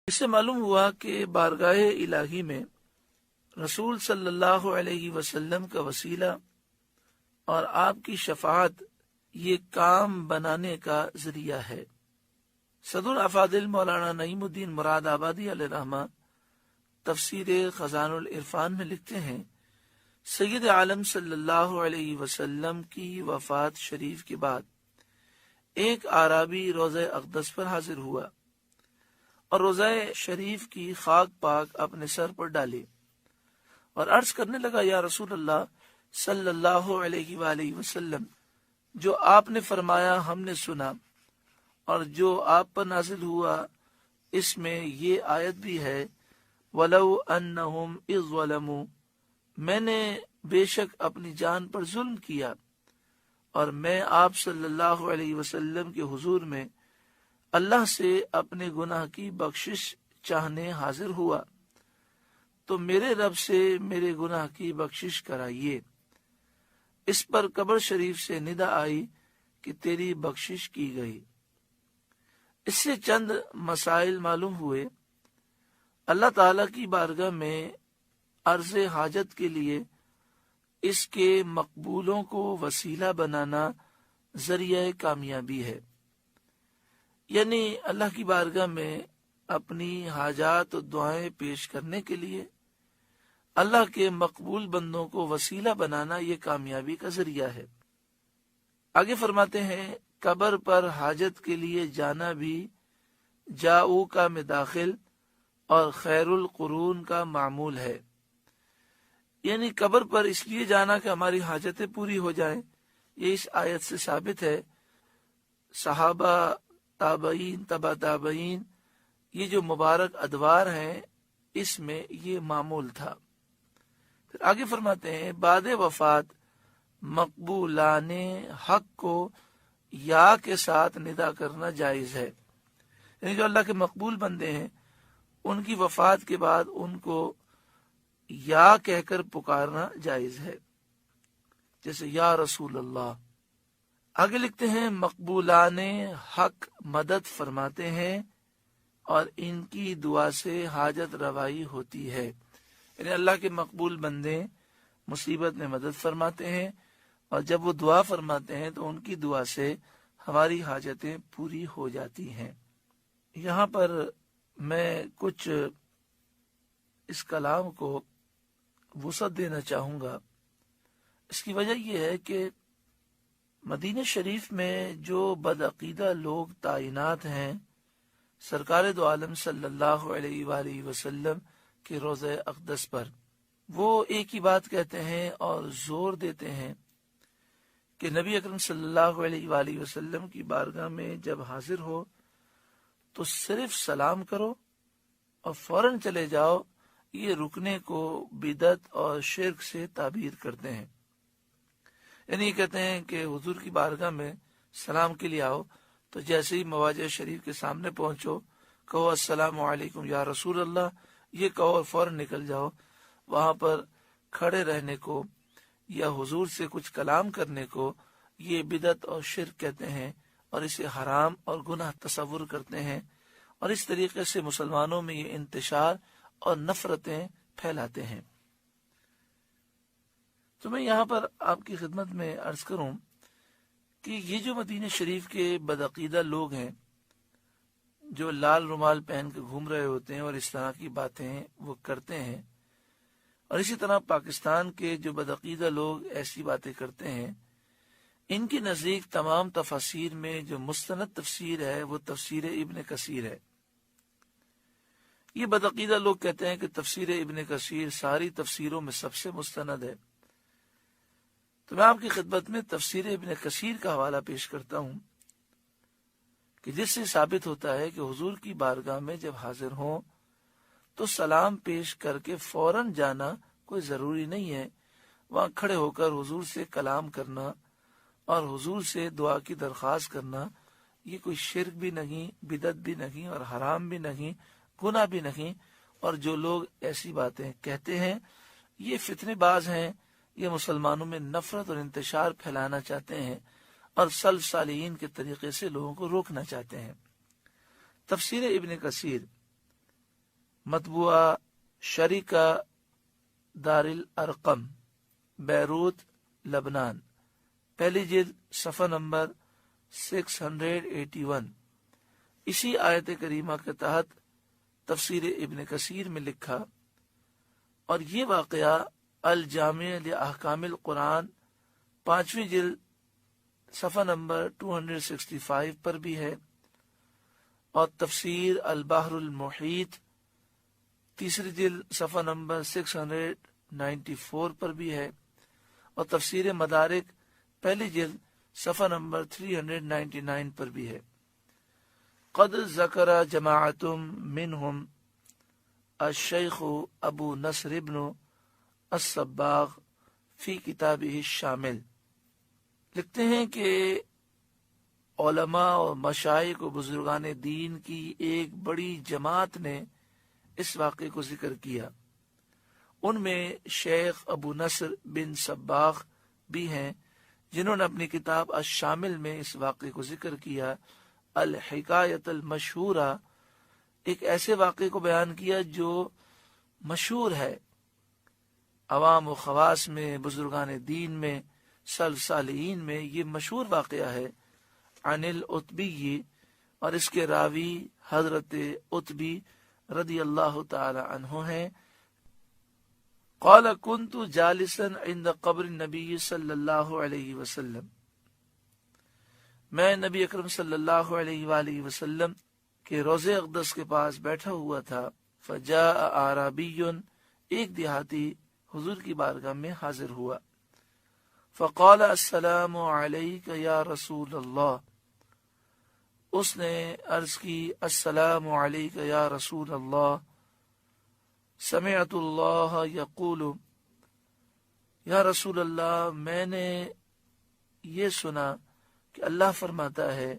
اس سے معلوم ہوا کہ بارگاہ الہی میں رسول صلی اللہ علیہ وسلم کا وسیلہ اور آپ کی شفاعت یہ کام بنانے کا ذریعہ ہے۔ صدر افاضل مولانا نعیم الدین مراد آبادی علیہ رحمہ تفسیر خزان العرفان میں لکھتے ہیں، سید عالم صلی اللہ علیہ وسلم کی وفات شریف کے بعد ایک اعرابی روضہ اقدس پر حاضر ہوا اور روضہ شریف کی خاک پاک اپنے سر پر ڈالی اور عرض کرنے لگا، یا رسول اللہ صلی اللہ علیہ وآلہ وسلم، جو آپ نے فرمایا ہم نے سنا، اور جو آپ پر نازل ہوا اس میں یہ آیت بھی ہے، وَلَوْ أَنَّهُمْ إِذْ ظَلَمُوا، میں نے بے شک اپنی جان پر ظلم کیا اور میں آپ صلی اللہ علیہ وسلم کے حضور میں اللہ سے اپنے گناہ کی بخشش چاہنے حاضر ہوا، تو میرے رب سے میرے گناہ کی بخشش کرائیے۔ اس پر قبر شریف سے ندا آئی کہ تیری بخشش کی گئی۔ اس سے چند مسائل معلوم ہوئے۔ اللہ تعالی کی بارگاہ میں عرض حاجت کے لیے اس کے مقبولوں کو وسیلہ بنانا ذریعہ کامیابی ہے، یعنی اللہ کی بارگاہ میں اپنی حاجات و دعائیں پیش کرنے کے لیے اللہ کے مقبول بندوں کو وسیلہ بنانا یہ کامیابی کا ذریعہ ہے۔ آگے فرماتے ہیں، قبر پر حاجت کے لیے جانا بھی جاؤ کا میں داخل اور خیر القرون کا معمول ہے، یعنی قبر پر اس لیے جانا کہ ہماری حاجتیں پوری ہو جائیں۔ یہ اس آیت سے ثابت ہے۔ صحابہ، تابعین، تبع تابعین، یہ جو مبارک ادوار ہیں اس میں یہ معمول تھا۔ پھر آگے فرماتے ہیں، بعد وفات مقبولان حق کو یا کے ساتھ ندا کرنا جائز ہے، یعنی جو اللہ کے مقبول بندے ہیں ان کی وفات کے بعد ان کو یا کہہ کر پکارنا جائز ہے، جیسے یا رسول اللہ۔ آگے لکھتے ہیں، مقبولان حق مدد فرماتے ہیں اور ان کی دعا سے حاجت روائی ہوتی ہے، یعنی اللہ کے مقبول بندے مصیبت میں مدد فرماتے ہیں اور جب وہ دعا فرماتے ہیں تو ان کی دعا سے ہماری حاجتیں پوری ہو جاتی ہیں۔ یہاں پر میں کچھ اس کلام کو وسعت دینا چاہوں گا۔ اس کی وجہ یہ ہے کہ مدینہ شریف میں جو بدعقیدہ لوگ تعینات ہیں سرکار دو عالم صلی اللہ علیہ وآلہ وسلم کے روضہ اقدس پر، وہ ایک ہی بات کہتے ہیں اور زور دیتے ہیں کہ نبی اکرم صلی اللہ علیہ وآلہ وسلم کی بارگاہ میں جب حاضر ہو تو صرف سلام کرو اور فوراً چلے جاؤ۔ یہ رکنے کو بدعت اور شرک سے تعبیر کرتے ہیں، یعنی یہ کہتے ہیں کہ حضور کی بارگاہ میں سلام کے لیے آؤ تو جیسے ہی مواجہ شریف کے سامنے پہنچو کہو السلام علیکم یا رسول اللہ، یہ کہو اور فوراً نکل جاؤ۔ وہاں پر کھڑے رہنے کو یا حضور سے کچھ کلام کرنے کو یہ بدعت اور شرک کہتے ہیں اور اسے حرام اور گناہ تصور کرتے ہیں، اور اس طریقے سے مسلمانوں میں یہ انتشار اور نفرتیں پھیلاتے ہیں۔ تو میں یہاں پر آپ کی خدمت میں عرض کروں کہ یہ جو مدینہ شریف کے بدعقیدہ لوگ ہیں جو لال رومال پہن کے گھوم رہے ہوتے ہیں اور اس طرح کی باتیں وہ کرتے ہیں، اور اسی طرح پاکستان کے جو بدعقیدہ لوگ ایسی باتیں کرتے ہیں، ان کی نزدیک تمام تفاسیر میں جو مستند تفسیر ہے وہ تفسیر ابن کثیر ہے۔ یہ بدعقیدہ لوگ کہتے ہیں کہ تفسیر ابن کثیر ساری تفسیروں میں سب سے مستند ہے۔ تو میں آپ کی خدمت میں تفسیر ابن کثیر کا حوالہ پیش کرتا ہوں کہ جس سے ثابت ہوتا ہے کہ حضور کی بارگاہ میں جب حاضر ہوں تو سلام پیش کر کے فوراً جانا کوئی ضروری نہیں ہے، وہاں کھڑے ہو کر حضور سے کلام کرنا اور حضور سے دعا کی درخواست کرنا یہ کوئی شرک بھی نہیں، بدعت بھی نہیں اور حرام بھی نہیں، گناہ بھی نہیں۔ اور جو لوگ ایسی باتیں کہتے ہیں یہ فتنے باز ہیں، یہ مسلمانوں میں نفرت اور انتشار پھیلانا چاہتے ہیں اور سلف صالحین کے طریقے سے لوگوں کو روکنا چاہتے ہیں۔ تفسیر ابن کثیر مطبوعہ شریکہ دار الارقم، بیروت، لبنان، پہلی جلد، صفحہ نمبر 681۔ اسی آیت کریمہ کے تحت تفسیر ابن کثیر میں لکھا، اور یہ واقعہ الجامع لاحکام القرآن 5ویں جلد صفحہ نمبر 265 پر بھی ہے، اور تفسیر البحر المحیط 3 جلد صفحہ نمبر 694 پر بھی ہے، اور تفسیر مدارک پہلی جلد صفحہ نمبر 399 پر بھی ہے۔ قد ذکر جماعت منہم الشیخ ابو نصر ابن الصباغ فی کتابہ الشامل، لکھتے ہیں کہ علماء اور مشائخ و بزرگان دین کی ایک بڑی جماعت نے اس واقعے کو ذکر کیا۔ ان میں شیخ ابو نصر بن صباغ بھی ہیں، جنہوں نے اپنی کتاب الشامل میں اس واقعے کو ذکر کیا۔ الحکایت المشہورہ، ایک ایسے واقعے کو بیان کیا جو مشہور ہے عوام و خواص میں، بزرگان دین میں، سلف صالحین میں یہ مشہور واقعہ ہے۔ عن العتبی، اور اس کے راوی حضرت عتبی رضی اللہ تعالی عنہ ہیں۔ قال كنت جالسا عند قبر النبی صلی اللہ علیہ وسلم، میں نبی اکرم صلی اللہ علیہ وآلہ وسلم کے روضہ اقدس کے پاس بیٹھا ہوا تھا۔ فجاء اعرابی، ایک دیہاتی حضور کی بارگاہ میں حاضر ہوا۔ فقال السلام علیک یا رسول اللہ، اس نے عرض کی السلام علیک یا رسول اللہ۔ سمعت اللہ یقول، یا رسول اللہ، میں نے یہ سنا کہ اللہ فرماتا ہے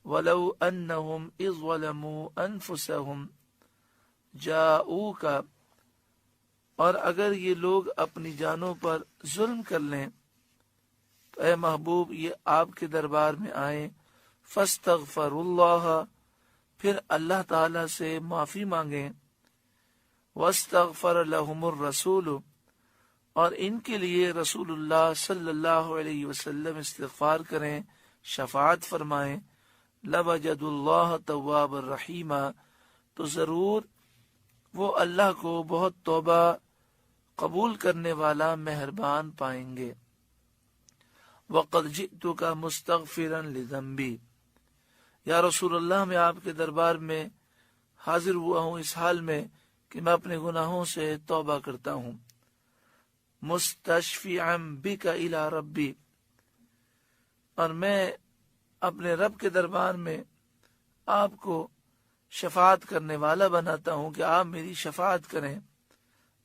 وَلَوْ أَنَّهُمْ إِذْ ظَلَمُوا أَنفُسَهُمْ جَاءُوكَ، اور اگر یہ لوگ اپنی جانوں پر ظلم کر لیں تو اے محبوب یہ آپ کے دربار میں آئیں، فَاسْتَغْفَرُوا اللَّهَ، پھر اللہ تعالی سے معافی مانگیں، وَاسْتَغْفَرَ لَهُمُ الرَّسُولُ، اور ان کے لیے رسول اللہ صلی اللہ علیہ وسلم استغفار کریں، شفاعت فرمائیں، لَوَجَدُ اللَّهَ تَوَّابًا الرَّحِيمًا، تو ضرور وہ اللہ کو بہت توبہ قبول کرنے والا مہربان پائیں گے۔ وَقَدْ جِئْتُكَ مُسْتَغْفِرًا لِذَنْبِي، یا رسول اللہ، میں آپ کے دربار میں حاضر ہوا ہوں اس حال میں کہ میں اپنے گناہوں سے توبہ کرتا ہوں۔ مستشفعا بک الی ربی، اور میں اپنے رب کے دربار میں آپ کو شفاعت کرنے والا بناتا ہوں کہ آپ میری شفاعت کریں،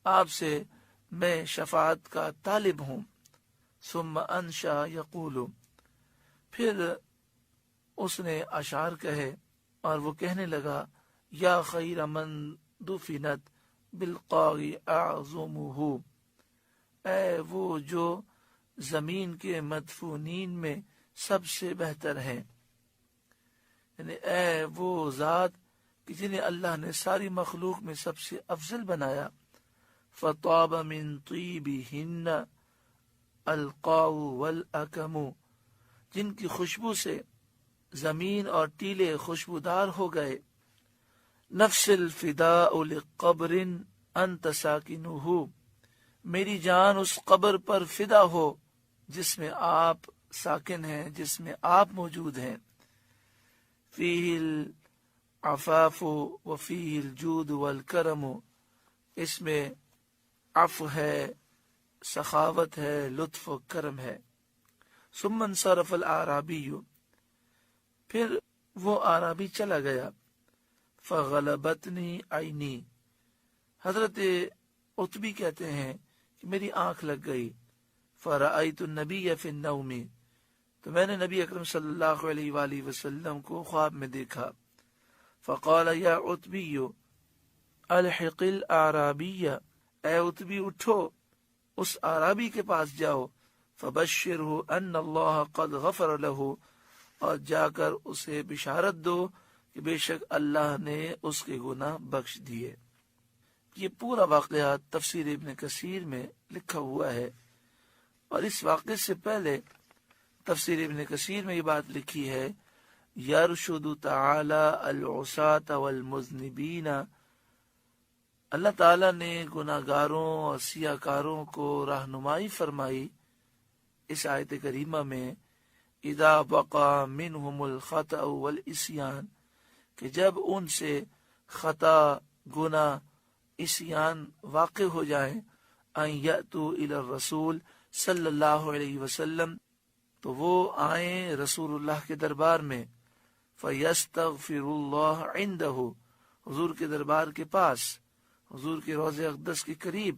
آپ سے میں شفاعت کا طالب ہوں۔ ثم انشا یقول، پھر اس نے اشعار کہے اور وہ کہنے لگا، یا خیر من دفنت بالقاع اعظمہ، اے وہ جو زمین کے مدفونین میں سب سے بہتر ہیں، یعنی اے وہ ذات کہ جنہیں اللہ نے ساری مخلوق میں سب سے افضل بنایا۔ فطاب من طیبہن القاع والاکم، جن کی خوشبو سے زمین اور ٹیلے خوشبودار ہو گئے۔ نفس الفداء لقبر انت ساکنہ، میری جان اس قبر پر فدا ہو جس میں آپ ساکن ہیں، جس میں آپ موجود ہیں۔ فیہ العفاف وفیہ الجود والکرم، اس میں عفو ہے، سخاوت ہے، لطف و کرم ہے۔ ثم انصرف الاعرابی، پھر وہ اعرابی چلا گیا۔ فغلبتنی عینی، حضرت عتبی کہتے ہیں کہ میری آنکھ لگ گئی۔ فرأیت النبی فی النوم، تو میں نے نبی اکرم صلی اللہ علیہ وآلہ وسلم کو خواب میں دیکھا۔ فقال یا عتبی الحق الاعرابی، اے عتبی اٹھو اس اعرابی کے پاس جاؤ، فبشرہ ان اللہ قد غفر لہ، اور جا کر اسے بشارت دو کہ بے شک اللہ نے اس کے گناہ بخش دیے۔ یہ پورا واقعہ تفسیر ابن کثیر میں لکھا ہوا ہے، اور اس واقعے سے پہلے تفسیر ابن کثیر میں یہ بات لکھی ہے، یرشد تعالی العصاة والمذنبین، اللہ تعالیٰ نے گناہگاروں اور سیاہ کاروں کو رہنمائی فرمائی اس آیت کریمہ میں، اذا وقع منہم الخطأ والعصیان، کہ جب ان سے خطا، گناہ، عصیان واقع ہو جائیں، ان یأتوا الی الرسول صلی اللہ علیہ وسلم، تو وہ آئیں رسول اللہ کے دربار میں، فیستغفر اللہ عندہ، حضور کے دربار کے پاس، حضور کے روضہ اقدس کے قریب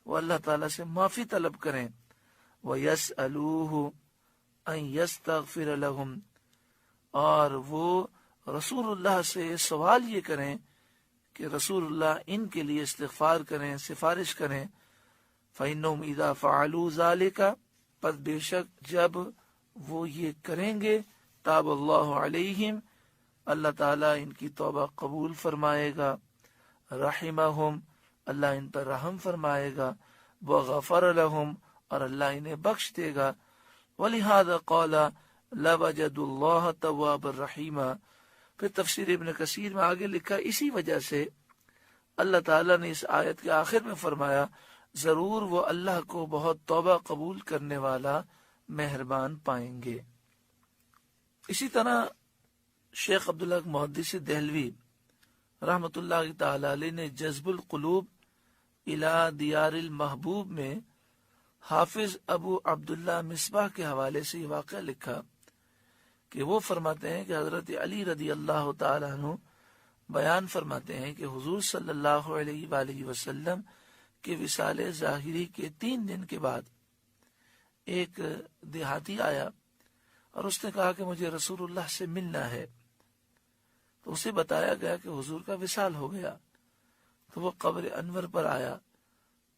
وہ اللہ تعالیٰ سے معافی طلب کریں، وَيَسْأَلُوهُ أَن يَسْتَغْفِرَ لَهُمْ، اور وہ رسول اللہ سے سوال یہ کریں کہ رسول اللہ ان کے لیے استغفار کریں، سفارش کریں، فَإِنَّهُمْ إِذَا فَعَلُوا ذَلِكَ، پس بے شک جب وہ یہ کریں گے، تاب اللہ علیہم، اللہ تعالیٰ ان کی توبہ قبول فرمائے گا، رحمہم، اللہ ان پر رحم فرمائے گا، وغفر لہم، اور اللہ انہیں بخش دے گا، وَلِهَذَا قَالَ لَوَجَدُ اللَّهَ تَوَّابًا رَحِيمًا۔ پھر تفسیر ابن کثیر میں آگے لکھا، اسی وجہ سے اللہ تعالیٰ نے اس آیت کے آخر میں فرمایا، ضرور وہ اللہ کو بہت توبہ قبول کرنے والا مہربان پائیں گے۔ اسی طرح شیخ عبداللہ محدث دہلوی رحمۃ اللہ تعالی علیہ نے جذب القلوب الی دیار المحبوب میں حافظ ابو عبداللہ مصباح کے حوالے سے یہ واقعہ لکھا کہ وہ فرماتے ہیں کہ حضرت علی رضی اللہ تعالی عنہ بیان فرماتے ہیں کہ حضور صلی اللہ علیہ وآلہ وسلم کے وصال ظاہری کے 3 دن کے بعد ایک دیہاتی آیا اور اس نے کہا کہ مجھے رسول اللہ سے ملنا ہے، تو اسے بتایا گیا کہ حضور کا وصال ہو گیا، تو وہ قبر انور پر آیا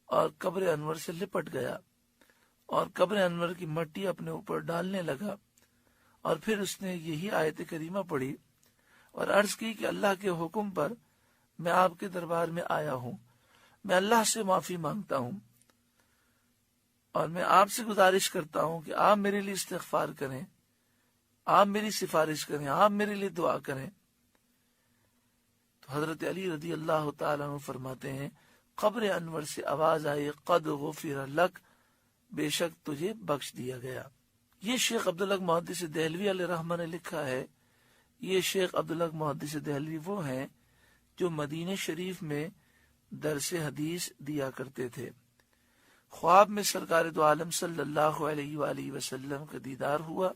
اور قبر انور سے لپٹ گیا اور قبر انور کی مٹی اپنے اوپر ڈالنے لگا، اور پھر اس نے یہی آیت کریمہ پڑھی اور عرض کی کہ اللہ کے حکم پر میں آپ کے دربار میں آیا ہوں، میں اللہ سے معافی مانگتا ہوں اور میں آپ سے گزارش کرتا ہوں کہ آپ میرے لیے استغفار کریں، آپ میری سفارش کریں، آپ میرے لیے دعا کریں۔ تو حضرت علی رضی اللہ تعالیٰ عنہ فرماتے ہیں، قبر انور سے آواز آئی، قد غفر لک، بے شک تجھے بخش دیا گیا۔ یہ شیخ عبداللہ محدث دہلوی علیہ رحمہ نے لکھا ہے۔ یہ شیخ عبداللہ محدث دہلوی وہ ہیں جو مدینہ شریف میں درس حدیث دیا کرتے تھے۔ خواب میں سرکار دو عالم صلی اللہ علیہ وآلہ وسلم کا دیدار ہوا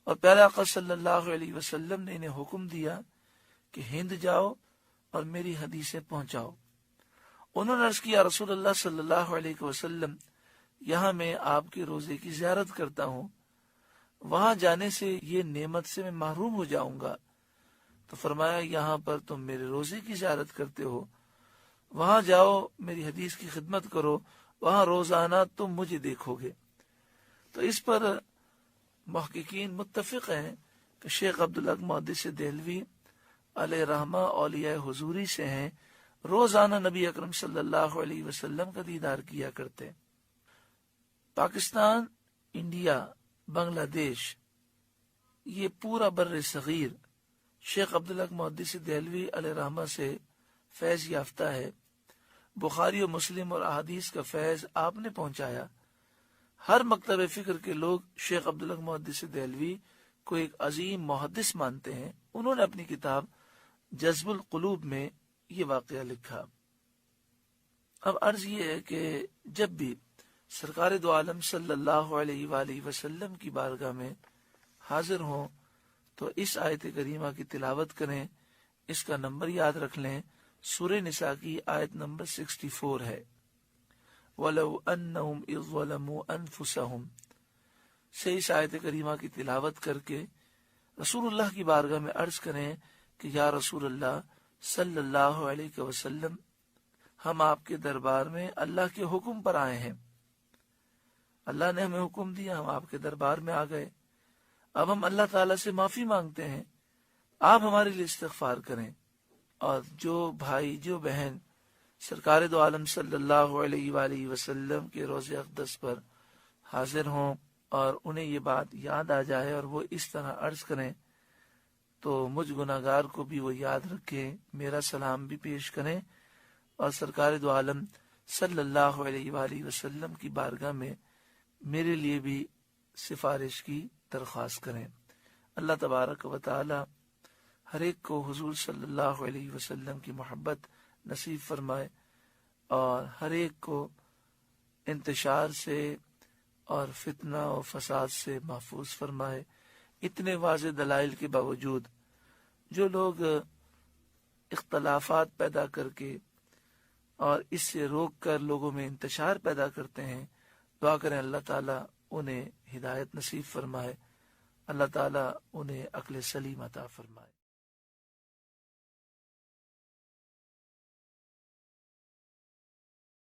اور پیارے آقا صلی اللہ علیہ وسلم نے انہیں حکم دیا کہ ہند جاؤ اور میری حدیثیں پہنچاؤ۔ انہوں نے عرض کیا، رسول اللہ صلی اللہ علیہ وسلم، یہاں میں آپ کے روزے کی زیارت کرتا ہوں، وہاں جانے سے یہ نعمت سے میں محروم ہو جاؤں گا۔ تو فرمایا، یہاں پر تم میرے روزے کی زیارت کرتے ہو، وہاں جاؤ، میری حدیث کی خدمت کرو، وہاں روزانہ تم مجھے دیکھو گے۔ تو اس پر محققین متفق ہیں کہ شیخ عبداللہ محدث دہلوی علیہ رحمہ اولیاء حضوری سے ہیں، روزانہ نبی اکرم صلی اللہ علیہ وسلم کا دیدار کیا کرتے۔ پاکستان، انڈیا، بنگلہ دیش، یہ پورا بر صغیر شیخ عبداللہ محدث دہلوی علیہ رحمہ سے فیض یافتہ ہے۔ بخاری و مسلم اور احادیث کا فیض آپ نے پہنچایا۔ ہر مکتب فکر کے لوگ شیخ عبداللہ محدث دہلوی کو ایک عظیم محدث مانتے ہیں۔ انہوں نے اپنی کتاب جذب القلوب میں یہ واقعہ لکھا۔ اب عرض یہ ہے کہ جب بھی سرکار دو عالم صلی اللہ علیہ وآلہ وسلم کی بارگاہ میں حاضر ہوں تو اس آیت کریمہ کی تلاوت کریں۔ اس کا نمبر یاد رکھ لیں، سورہ نساء کی آیت نمبر 64 ہے، وَلَوْ أَنَّهُمْ إِذْ ظَلَمُوا أَنفُسَهُمْ سے اس آیت کریمہ کی تلاوت کر کے رسول اللہ کی بارگاہ میں عرض کریں کہ یا رسول اللہ صلی اللہ علیہ وسلم، ہم آپ کے دربار میں اللہ کے حکم پر آئے ہیں، اللہ نے ہمیں حکم دیا، ہم آپ کے دربار میں آ گئے، اب ہم اللہ تعالیٰ سے معافی مانگتے ہیں، آپ ہمارے لیے استغفار کریں، اور جو بھائی جو بہن سرکار دو عالم صلی اللہ علیہ وآلہ وسلم کے روضہ اقدس پر حاضر ہوں اور انہیں یہ بات یاد آ جائے اور وہ اس طرح عرض کریں تو مجھ گناہگار کو بھی وہ یاد رکھے، میرا سلام بھی پیش کریں اور سرکار دو عالم صلی اللہ علیہ وآلہ وسلم کی بارگاہ میں میرے لیے بھی سفارش کی درخواست کریں۔ اللہ تبارک و تعالی ہر ایک کو حضور صلی اللہ علیہ وسلم کی محبت نصیب فرمائے اور ہر ایک کو انتشار سے اور فتنہ و فساد سے محفوظ فرمائے۔ اتنے واضح دلائل کے باوجود جو لوگ اختلافات پیدا کر کے اور اس سے روک کر لوگوں میں انتشار پیدا کرتے ہیں، دعا کریں اللہ تعالیٰ انہیں ہدایت نصیب فرمائے، اللہ تعالیٰ انہیں عقل سلیم عطا فرمائے۔